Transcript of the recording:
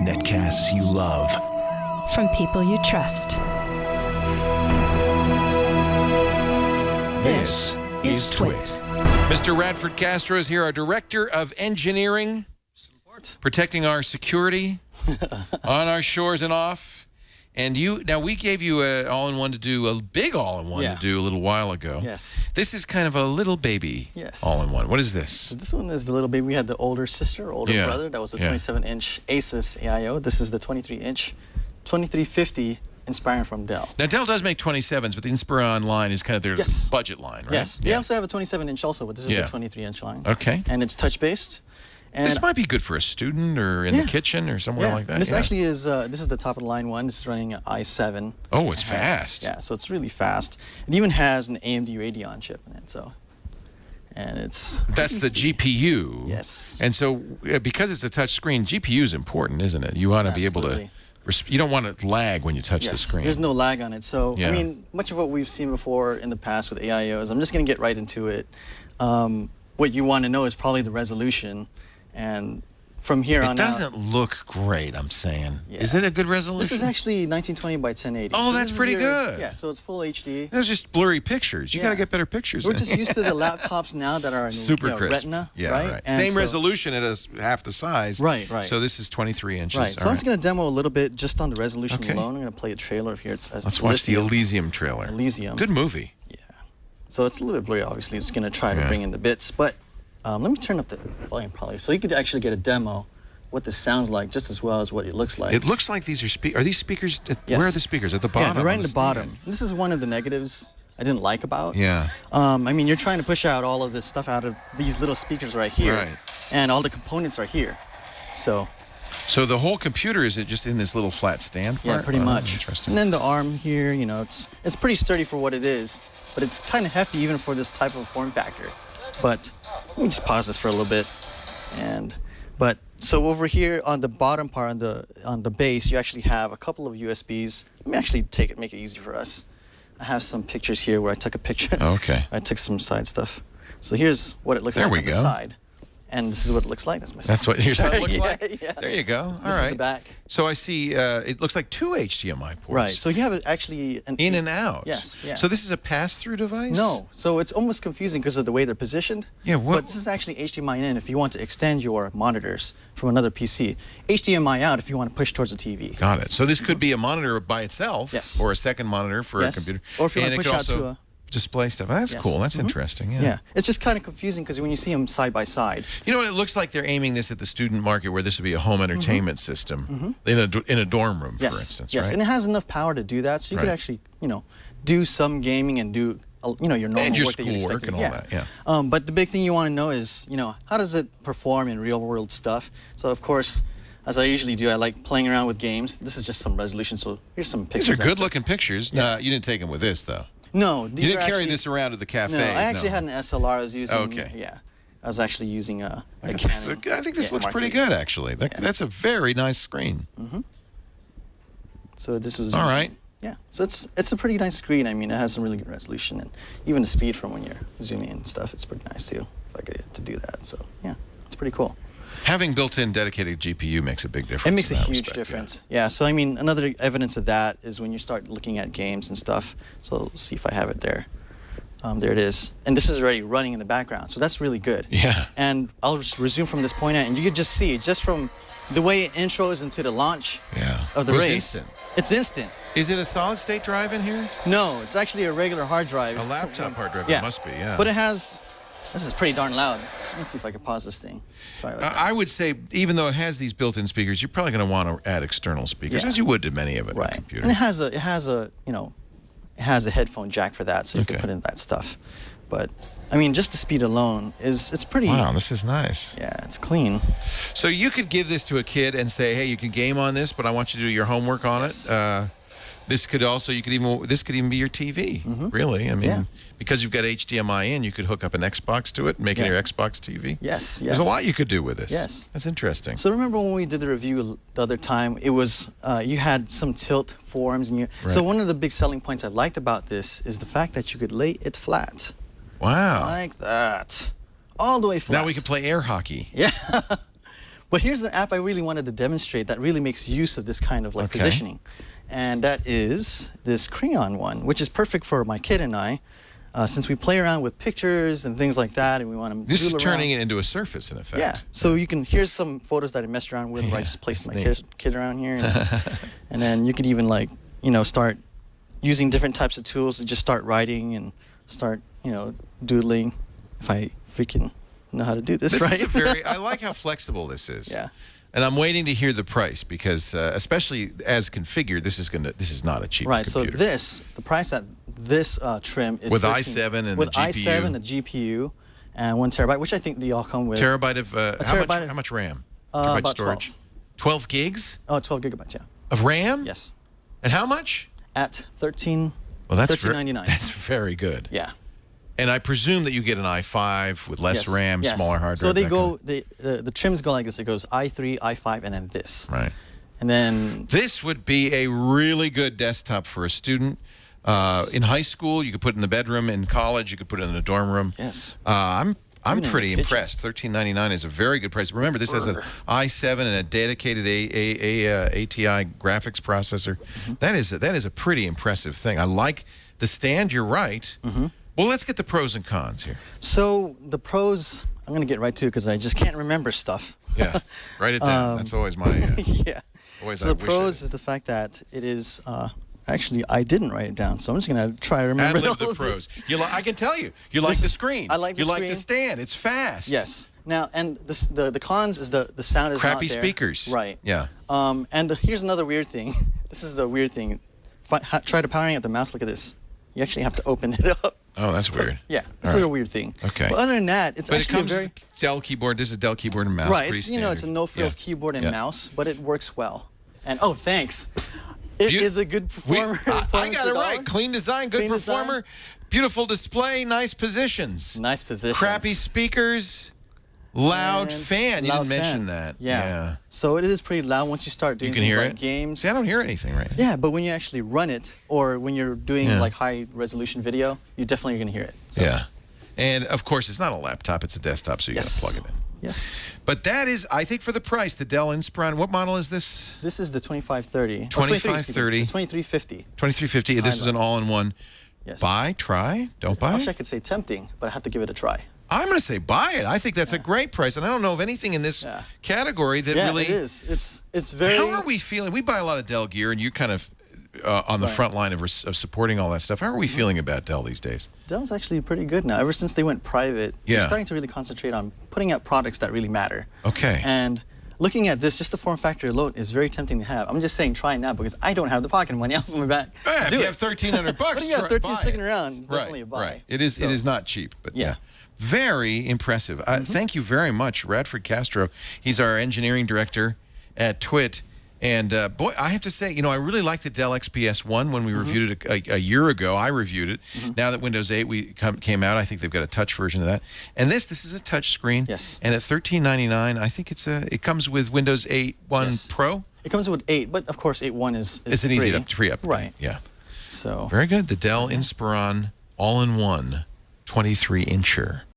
Netcasts you love. From people you trust. This is Twit. Mr. Radford Castro is here, our Director of Engineering, protecting our security on our shores and off. And we gave you an all-in-one to do, a big all-in-one to do a little while ago. Yes. This is kind of a little baby all-in-one. What is this? So this one is the little baby. We had the older brother. That was the 27-inch Asus AIO. This is the 23-inch 2350 Inspiron from Dell. Now, Dell does make 27s, but the Inspiron line is kind of their budget line, right? Yes. They also have a 27-inch also, but this is the 23-inch line. Okay. And it's touch-based. And this might be good for a student or in the kitchen or somewhere like that. This actually is, this is the top of the line one. This is running i7. Oh, it's fast. Yeah, so it's really fast. It even has an AMD Radeon chip in it, so. And it's... That's the GPU. Yes. And so, because it's a touch screen, GPU is important, isn't it? You want to be able to... You don't want to lag when you touch the screen. There's no lag on it. So, I mean, much of what we've seen before in the past with AIOs, I'm just going to get right into it. What you want to know is probably the resolution. And from here on out... It doesn't look great, I'm saying. Yeah. Is it a good resolution? This is actually 1920 by 1080. Oh, so that's pretty good. Yeah, so it's full HD. Those just blurry pictures. You got to get better pictures. We're just used to the laptops now that are super crisp. Retina, right? Same resolution, it is half the size. Right. So this is 23 inches. Right. So I'm just going to demo a little bit just on the resolution alone. I'm going to play a trailer here. Let's watch the Elysium trailer. Elysium. Good movie. Yeah. So it's a little bit blurry, obviously. It's going to try to bring in the bits, but let me turn up the volume probably, so you could actually get a demo what this sounds like just as well as what it looks like. It looks like these are speakers. Are these speakers? Where are the speakers? At the bottom? Yeah, they're right at the bottom. This is one of the negatives I didn't like about. Yeah. I mean, you're trying to push out all of this stuff out of these little speakers right here. Right. And all the components are here. So the whole computer, is it just in this little flat stand part? Yeah, pretty much. Interesting. And then the arm here, you know, it's pretty sturdy for what it is, but it's kind of hefty even for this type of form factor. But let me just pause this for a little bit. So over here on the bottom part, on the base, you actually have a couple of USBs. Let me actually make it easy for us. I have some pictures here where I took a picture. Okay. I took some side stuff. So here's what it looks like on the side. And this is what it looks like. That's my side. That's what your side looks like? Yeah. There you go. All this is the back. So I see it looks like two HDMI ports. Right. So you have actually an in and out. Yes. Yeah. So this is a pass-through device? No. So it's almost confusing because of the way they're positioned. Yeah. But this is actually HDMI in if you want to extend your monitors from another PC. HDMI out if you want to push towards the TV. Got it. So this could be a monitor by itself, or a second monitor for a computer. Or if you want to push out to a display stuff. That's cool. That's interesting. Yeah. It's just kind of confusing because when you see them side by side. You know what? It looks like they're aiming this at the student market, where this would be a home entertainment system in a dorm room, for instance. Yes. Right? And it has enough power to do that, so you could actually do some gaming and do your normal and your work that you schoolwork and all that. Yeah. But the big thing you want to know is how does it perform in real world stuff? So of course, as I usually do, I like playing around with games. This is just some resolution. So here's some pictures. These are good looking pictures. No, you didn't take them with this though. No, you didn't carry this around to the cafe. No, I actually had an SLR I was using. Okay. Yeah, I was actually using a Canon. I think this looks pretty good, actually. That's a very nice screen. So this was all right. Yeah, so it's a pretty nice screen. I mean, it has some really good resolution, and even the speed from when you're zooming in and stuff, it's pretty nice too. If I get to do that, so yeah, it's pretty cool. Having built-in dedicated GPU makes a big difference. It makes a huge difference. Yeah. So I mean, another evidence of that is when you start looking at games and stuff. So let's see if I have it there. There it is. And this is already running in the background, so that's really good. Yeah. And I'll just resume from this point out, and you can just see, just from the way it intros into the launch of the race. It's instant. Is it a solid-state drive in here? No, it's actually a regular hard drive. A laptop hard drive, it must be, yeah. But it has... This is pretty darn loud. Let me see if I can pause this thing. Sorry about that. I would say, even though it has these built-in speakers, you're probably going to want to add external speakers, as you would to many of it on a computer. And it has a headphone jack for that, so you can put in that stuff. But I mean, just the speed alone it's pretty. Wow, this is nice. Yeah, it's clean. So you could give this to a kid and say, hey, you can game on this, but I want you to do your homework on it. This could even be your TV, really. I mean, because you've got HDMI in, you could hook up an Xbox to it and make it your Xbox TV. Yes. There's a lot you could do with this. Yes. That's interesting. So remember when we did the review the other time, it was, you had some tilt forms. So one of the big selling points I liked about this is the fact that you could lay it flat. Wow. Like that. All the way flat. Now we can play air hockey. Yeah. But here's the app I really wanted to demonstrate that really makes use of this kind of like Okay. positioning. And that is this crayon one, which is perfect for my kid and I, since we play around with pictures and things like that, and we want to This is doodle turning around. it into a surface, in effect. Yeah. So you can, here's some photos that I messed around with where I Yeah, just placed my that's kid around here. And then you could even like, start using different types of tools to just start writing and start, doodling. If I freaking know how to do this, This right? is a very. I like how flexible this is. Yeah. And I'm waiting to hear the price because, especially as configured, this is not a cheap Right. So computer. the price at this trim is With 13 i7 and with the GPU. i7, the GPU, and 1 terabyte, which I think they all come with. Terabyte of terabyte how much RAM? about Terabyte storage. 12 gigs 12 gigabytes, yeah. of RAM. Yes. And how much? At 13. Well, that's $13.99. That's very good. Yeah. And I presume that you get an i5 with less Yes, RAM, yes. smaller hard drive. So they that go, kind the trims go like this. It goes i3, i5, and then this. of- right. And then, This would be a really good desktop for a student. In high school, you could put it in the bedroom. In college, you could put it in the dorm room. yes. I'm Even in the pretty kitchen. impressed. $13.99 is a very good price. Remember, this has an i7 and a dedicated ATI graphics processor. Mm-hmm. That is a pretty impressive thing. I like the stand. You're right. Mm-hmm. Well, let's get the pros and cons here. So the pros, I'm going to get right to it because I just can't remember stuff. Yeah, write it down. That's always my. Yeah. Always So I the wish pros is the fact that it is, actually, I didn't write it down, so I'm just going to try to remember Ad-lib all the of pros. this. I can tell you. You like the screen. I like the You like the screen. stand. It's fast. Yes. Now, and the cons is the sound is Crappy not there. speakers. Right. Yeah. And here's another weird thing. This is the weird thing. Try to powering up the mouse. Look at this. You actually have to open it up. Oh, that's weird. Yeah, it's All a little right. weird thing. Okay. But other than that, it's But it actually comes a very with Dell keyboard. This is a Dell keyboard and mouse. right. Pretty It's, it's a standard. no-frills Yeah. keyboard and Yeah. mouse, but it works well. And oh, thanks. It Beau- is a good performer. I got it performance right. Clean design, good Clean design. performer, beautiful display, nice positions. Nice position. Crappy speakers, loud And fan. You loud didn't mention fan. that. Yeah. So it is pretty loud once you start doing You can things hear like it? games. See, I don't hear anything right now. Yeah, but when you actually run it, or when you're doing Yeah. like high resolution video, you definitely are gonna hear it. So, Yeah. And of course, it's not a laptop, it's a desktop, so you Yes. got to plug it in. Yes. But that is, I think, for the price, the Dell Inspiron. What model is this? This is the 2530. 2530. 2350. 2350. This is an all-in-one. Yes. Buy, try, don't buy. I wish I could say tempting, but I have to give it a try. I'm going to say buy it. I think that's a great price, and I don't know of anything in this Yeah. category that Yeah, really. it is. It's very. How are we feeling? We buy a lot of Dell gear, and you kind of on the front line of supporting all that stuff. How are we feeling about Dell these days? Dell's actually pretty good now. Ever since they went private, Yeah. they're starting to really concentrate on putting out products that really matter. Okay. And looking at this, just the form factor alone is very tempting to have. I'm just saying try it now because I don't have the pocket money off of my back. Yeah, if Do you it. have $1,300 What do you have 13 buy sticking it. around? It's definitely a buy. Right. It is. So- It is not cheap, but yeah. Yeah. Very impressive. Thank you very much, Radford Castro. He's our engineering director at TWiT. And boy, I have to say, I really liked the Dell XPS 1 when we reviewed it a year ago. I reviewed it. Now that Windows 8 came out, I think they've got a touch version of that. And this is a touch screen. Yes. And at $13.99, I think it comes with Windows 8.1 Yes. Pro. It comes with 8, but of course 8.1 is It's an free. easy free upgrade. Right. Yeah. So Very good. The Dell Inspiron all-in-one 23-incher.